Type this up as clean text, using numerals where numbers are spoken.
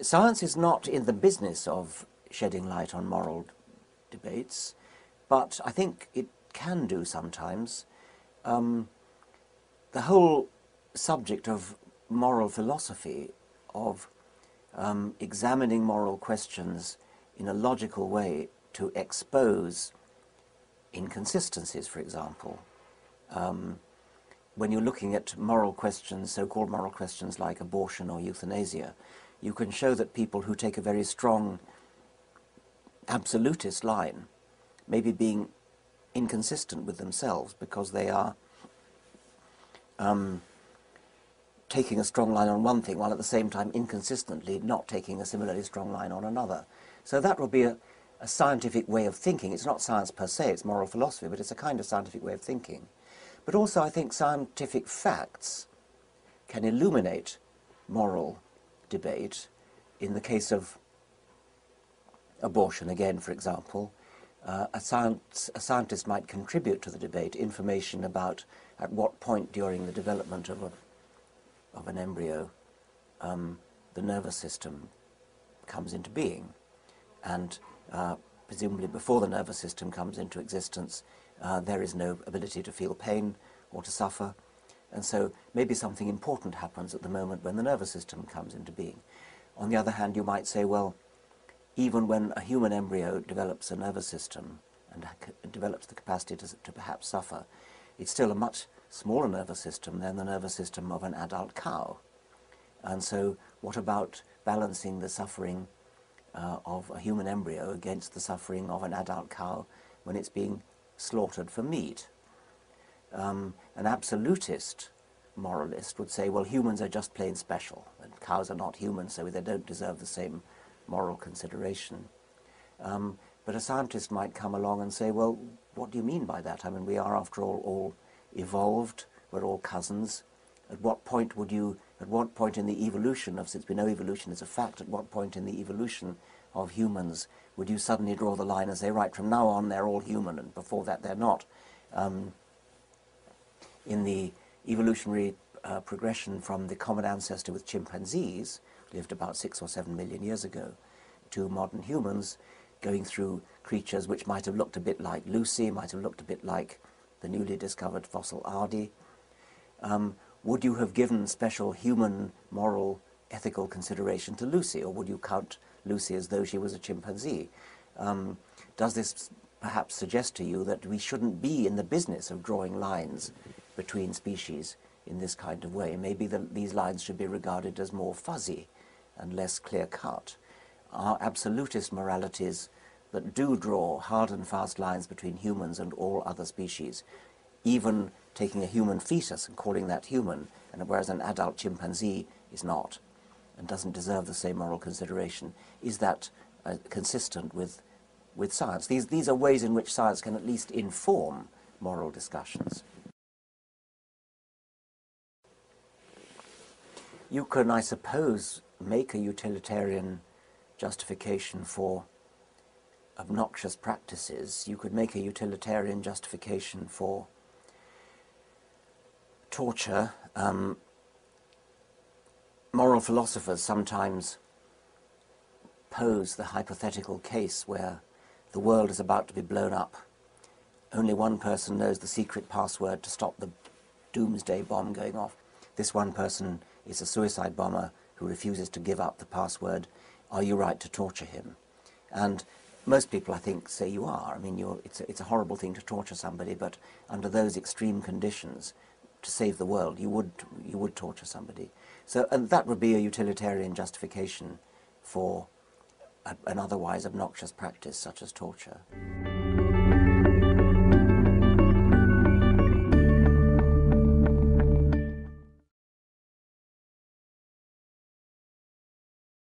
Science is not in the business of shedding light on moral debates, but I think it can do sometimes. The whole subject of moral philosophy, of examining moral questions in a logical way to expose inconsistencies, for example. When you're looking at moral questions, so-called moral questions like abortion or euthanasia, you can show that people who take a very strong absolutist line may be being inconsistent with themselves because they are taking a strong line on one thing while at the same time inconsistently not taking a similarly strong line on another. So that would be a scientific way of thinking. It's not science per se, it's moral philosophy, but it's a kind of scientific way of thinking. But also I think scientific facts can illuminate moral debate. In the case of abortion, again, for example, a scientist might contribute to the debate information about at what point during the development of an embryo the nervous system comes into being. And presumably before the nervous system comes into existence, there is no ability to feel pain or to suffer. And so maybe something important happens at the moment when the nervous system comes into being. On the other hand, you might say, well, even when a human embryo develops a nervous system and develops the capacity to perhaps suffer, it's still a much smaller nervous system than the nervous system of an adult cow. And so what about balancing the suffering of a human embryo against the suffering of an adult cow when it's being slaughtered for meat? An absolutist moralist would say, well, humans are just plain special, and cows are not human, so they don't deserve the same moral consideration. But a scientist might come along and say, well, what do you mean by that? I mean, we are, after all evolved, we're all cousins. At what point in the evolution of, since we know evolution is a fact, at what point in the evolution of humans would you suddenly draw the line and say, right, from now on they're all human, and before that they're not? In the evolutionary progression from the common ancestor with chimpanzees, lived about 6 or 7 million years ago, to modern humans, going through creatures which might have looked a bit like Lucy, might have looked a bit like the newly discovered fossil Ardi. Would you have given special human moral ethical consideration to Lucy, or would you count Lucy as though she was a chimpanzee? Does this perhaps suggest to you that we shouldn't be in the business of drawing lines between species in this kind of way? Maybe these lines should be regarded as more fuzzy and less clear-cut. Are absolutist moralities that do draw hard and fast lines between humans and all other species, even taking a human fetus and calling that human, and whereas an adult chimpanzee is not and doesn't deserve the same moral consideration, is that consistent with science? These are ways in which science can at least inform moral discussions. You can, I suppose, make a utilitarian justification for obnoxious practices. You could make a utilitarian justification for torture. Moral philosophers sometimes pose the hypothetical case where the world is about to be blown up. Only one person knows the secret password to stop the doomsday bomb going off. This one person is a suicide bomber who refuses to give up the password. Are you right to torture him? And most people, I think, say you are. I mean, it's a horrible thing to torture somebody, but under those extreme conditions, to save the world, you would torture somebody. So, and that would be a utilitarian justification for an otherwise obnoxious practice such as torture.